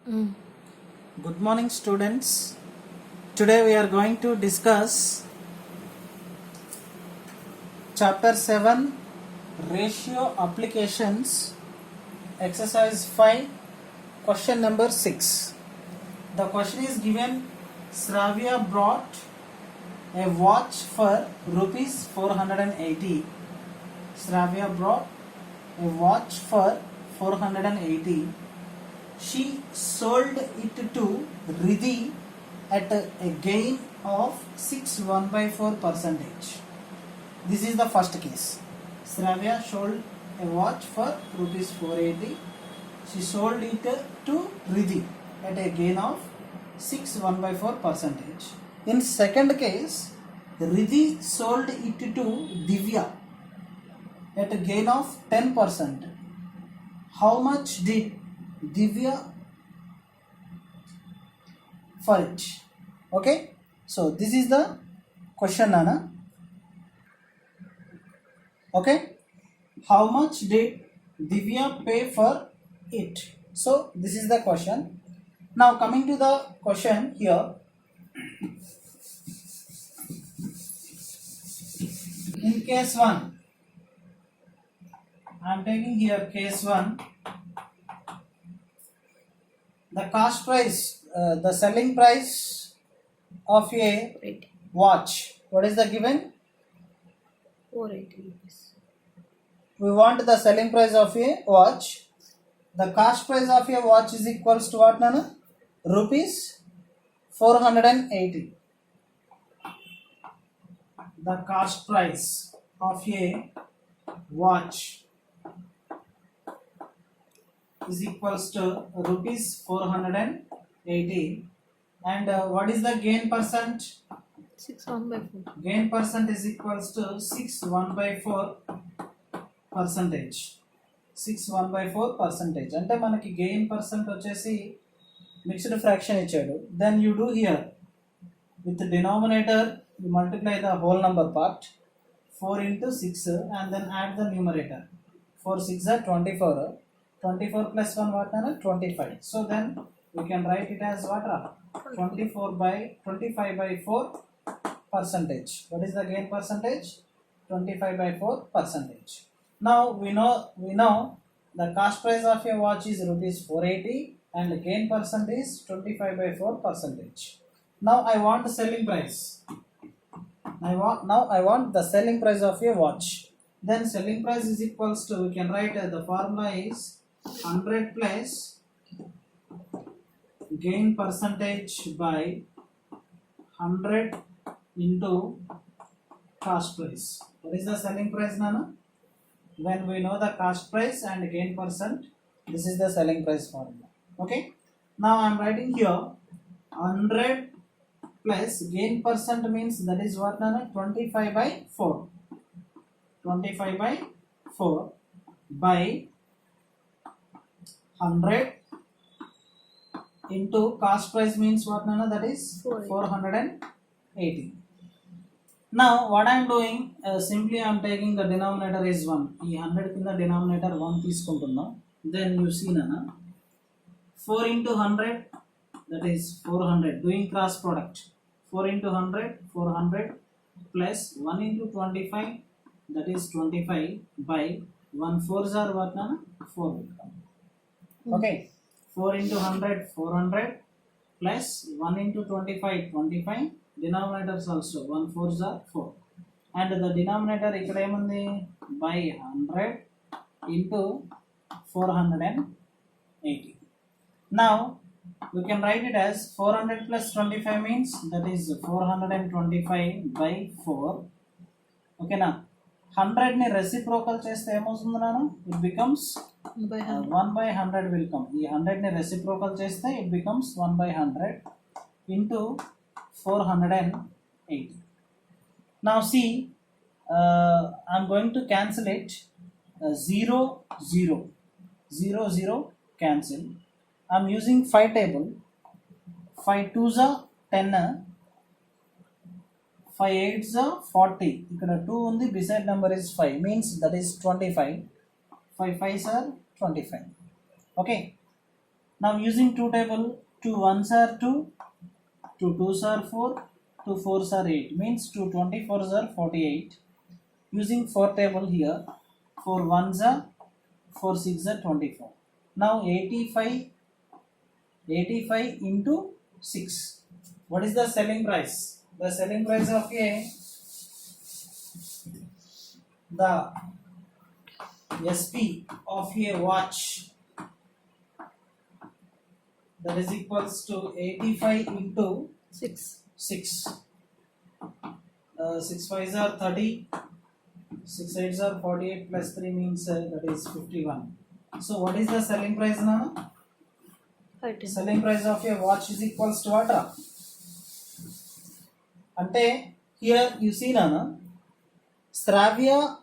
Mm. Good morning, students. Today we are going to discuss chapter 7 ratio applications, exercise 5, question number 6. The question is given: Sravya brought a watch for rupees 480. Sravya brought a watch for 480. She sold it to Riddhi at a gain of 6.14%. This is the first case. Sravya sold a watch for rupees 480. She sold it to Riddhi at a gain of 6.14%. In second case, Riddhi sold it to Divya at a gain of 10%. How much did Divya for it? Okay, so this is the question, Nana. Okay, how much did Divya pay for it? So this is the question. Now coming to the question here, in case 1, I am taking here case 1. The cost price, the selling price of a Right. watch. What is the given? 480 rupees. We want the selling price of a watch. The cost price of a watch is equals to what, Nana? Rupees 480. The cost price of a watch is equals to rupees 480. And what is the gain percent? 6/4. Gain percent is equals to 6/1/4 percentage. 6/1/4 percentage. అంటే మనకి gain percent వచ్చేసి mixed fraction ఇచ్చాడు. Then you do here with denominator you multiply the whole number part 4 into 6 and then add the numerator. 4 6 are 24. 24 plus 1 what, 25. So then we can write it as what, 25/4 percentage. What is the gain percentage? 25/4 percentage. Now we know the cost price of a watch is rupees 480 and the gain percent is 25/4 percentage. Now I want the selling price. I want the selling price of a watch. Then selling price is equals to, we can write the formula is 100 plus gain percentage by 100 into cost price. What is the selling price, Nana? When we know the cost price and gain percent, this is the selling price formula. Okay, now I am writing here 100 plus gain percent means that is what, Nana? 25/4. 25/4 by 100 into cost price means what, Nana? That is 480. Now what I am doing, simply I am taking the denominator is 1. ఈ 100 కింద denominator 1 తీసుకుంటున్నాం. Then you see, Nana, 4 into 100, that is 400. Doing cross product. 4 into 100, 400 plus 1 into 25, that is 25 by 1 4s are what, Nana? 4 will come. Okay, 4 into 100, 400 plus 1 into 25, 25. Denominators also 1 4s are 4. And the denominator ఇక్కడ ఏముంది? By 100 into 480. Now we can write it as 400 plus 25 means that is 425 by 4. Okay, now 100 ని reciprocal చేస్తే ఏమవుతుంది నాన్న? It becomes 1/100 will come. ఈ 100 ని reciprocal చేస్తే it becomes 1/100 into 480. Now see, I'm going to cancel it. 0 0 0 0 cancel. I'm using 5 table. 5 2s are 10, 5 8s are 40. ఇక్కడ 2 ఉంది, beside number is 5 means that is 25. 5 5s are 25. Okay, Now using two table, 2 1s are 2, 2 2s are 4, 2 4s are 8, means 2 24s are 48. Using 4 table here, 4 1s are 4 6 are 24. Now 85 into 6. What is the selling price? The selling price of the SP of a watch, that is equals to 85 into 6. 6. 6 5s are 30, 6 8s are 48 plus 3 means that is 51. So what is the selling price now? 13. Selling price of a watch is equals to what? Ante here you see na Stravia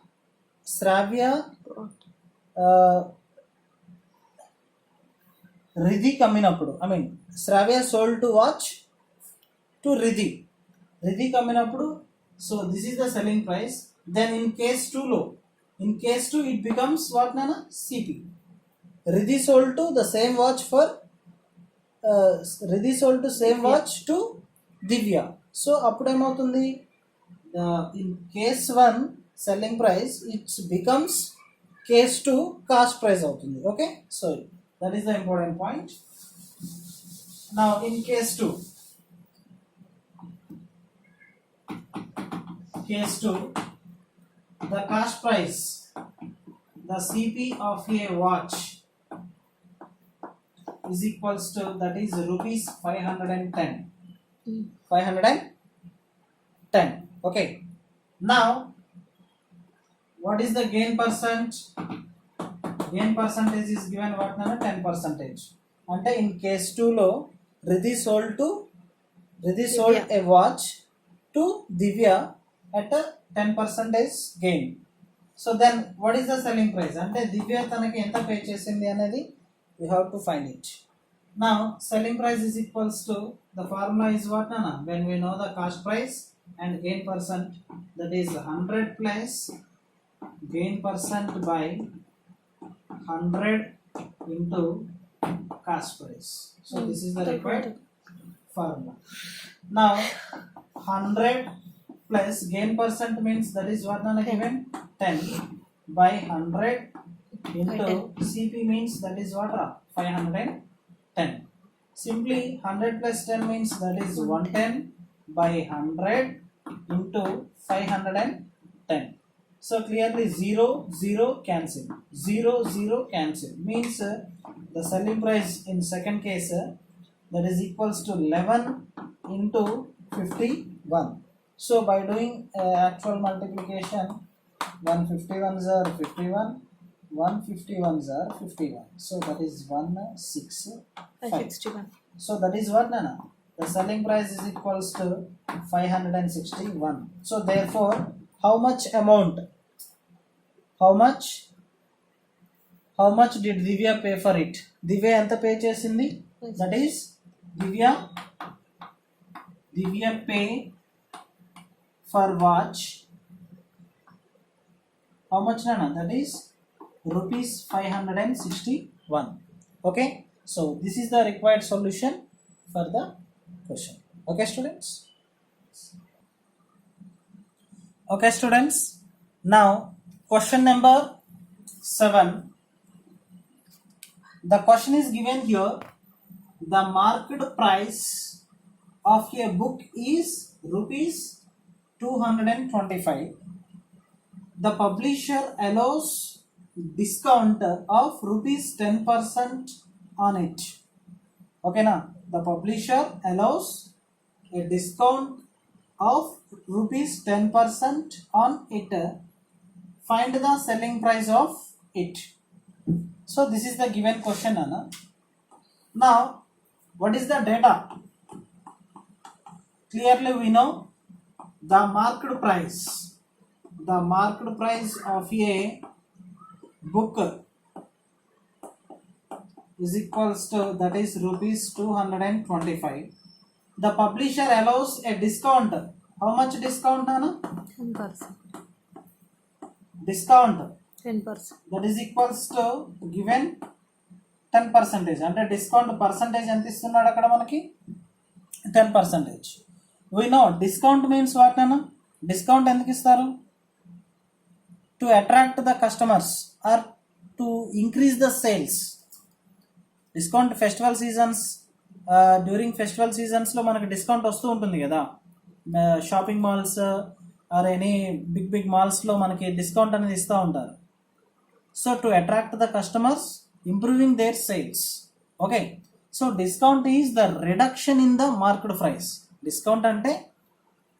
Riddhi కమ్మినప్పుడు, I mean Stravia sold to watch to Riddhi కమ్మినప్పుడు, so this is the selling price. Then in case 2 low, in case 2 it becomes what nana? CP. Riddhi sold to the same watch for Riddhi sold to same watch to Divya. So అప్పుడు ఏమవుతుంది, in case 1 selling price it becomes case 2 cost price అవుతుంది. Okay, so that is the important point. Now in case 2, the cost price, the CP of a watch is equals to, that is rupees 510. 510. Okay, now what is the gain percent? Gain percentage is given what nana? 10%. Ante in case 2 lo Riddhi sold a watch to Divya at a 10% gain. So then what is the selling price? Ante Divya tanaki enta pay chesindi anedi we have to find it. Now selling price is equals to, the formula is what nana? When we know the cost price and gain percent, that is 100 plus gain percent by 100 into cost price. So this is the required formula. Now 100 plus gain percent means that is what nana given? 10 by 100 into CP means that is what? 510. Simply 100 plus 10 means that is 110 by 100 into 510. So clearly 0 0 cancel, 0 0 cancel, means the selling price in second case that is equals to 11 into 51. So by doing actual multiplication, 151s are 51, 151s are 51, so that is 165. So that is what nana? The selling price is equals to 561. So therefore how much amount, how much did Divya pay for it? Divya enta pay chesindi? That is Divya pay for watch how much nana? That is rupees 561. Okay, so this is the required solution for the question. Okay students, now question number 7. The question is given here, the market price of a book is rupees 225. The publisher allows discount of rupees 10% on it. Okay na, the publisher allows a discount of rupees 10% on it. Find the selling price of it. So this is the given question Anna. Now what is the data? Clearly we know the market price of a book is equals to, that is rupees 225. The publisher allows a discount. How much discount Anna? 10%. Discount 10%. that is equals to given 10%. అంటే discount percentage ఎంత ఇస్తున్నాడు అక్కడ మనకి 10%. We know discount means what నాన్న? Discount ఎందుకు ఇస్తారు? To attract the customers or to increase the sales. Discount festival seasons, during festival సీజన్స్లో మనకి డిస్కౌంట్ వస్తూ ఉంటుంది కదా, shopping malls or any big మాల్స్లో మనకి డిస్కౌంట్ అనేది ఇస్తూ ఉంటారు. So to attract the customers, improving their sales. Okay, so discount is the reduction in the market price. Discount అంటే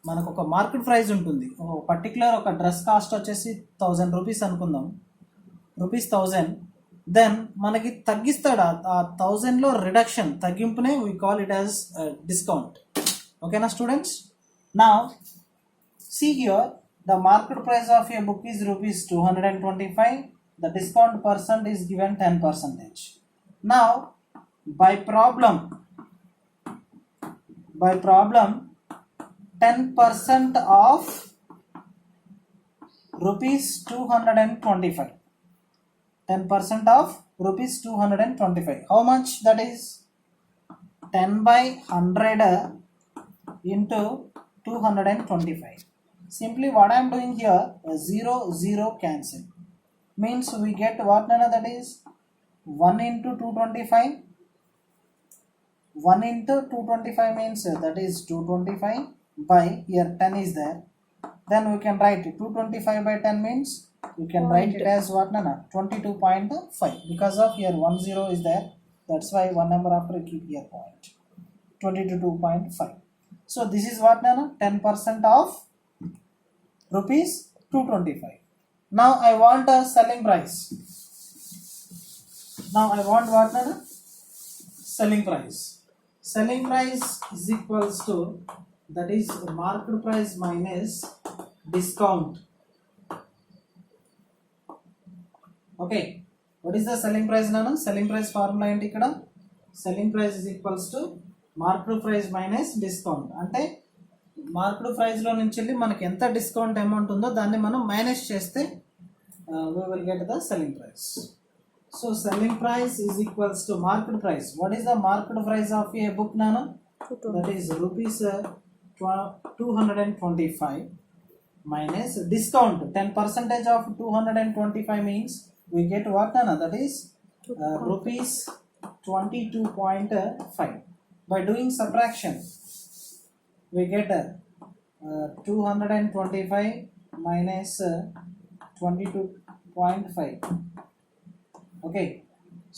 మనకు ఒక మార్కెట్ ప్రైస్ ఉంటుంది, పర్టికులర్ ఒక డ్రెస్ కాస్ట్ వచ్చేసి 1000 రూపీస్ అనుకుందాం, ₹1000. దెన్ మనకి తగ్గిస్తాడు, ఆ 1000లో రిడక్షన్, తగ్గింపునే we call it as discount. ఓకేనా students? Now see here, the market price of a book is ₹225. The discount percent is given 10%. Now by problem 10% of ₹225. 10% of ₹225. How much that is? 10/100 into 225. Simply what I am doing here, 0 cancel. Means we get what nana, that is 1 into 225. 1 into 225 means that is 225 by, here 10 is there. Then we can write 225 by 10 means we can write it as what nana, 22.5. Because of here 10 is there, that's why one number after we keep here point, 22.5. So this is what nana, 10% of ₹225. Now I want a selling price. Now I want what nana? Selling price. Selling price is equals to, that is market price minus discount. Okay, what is the selling price nana? Selling price formula ఏంటి ఇక్కడ? Selling price is equals to market price minus discount. అంటే market ప్రైస్లో నుంచి వెళ్ళి మనకి ఎంత discount amount ఉందో దాన్ని మనం మైనస్ చేస్తే we will get the selling price. So selling price is equals to market price. What is the market price of a book nana? That is ₹225 minus discount 10% of 225 means we get what nana? That is ₹22.5. By doing subtraction we get 225 minus 22.5. Okay,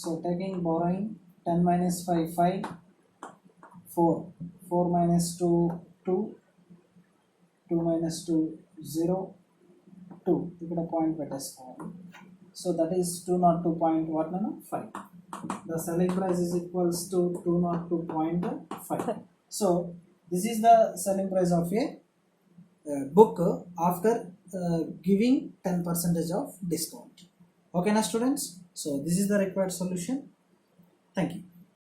so taking borrowing, 10 minus 5 5, 4 minus 2 2, 2 minus 2 0, 2 ikkada point పెట్టేసుకోవాలి. So that is 202.5. The selling price is equals to 202.5. So this is the selling price of a book after giving 10% of discount. Okay na students? So this is the required solution. Thank you.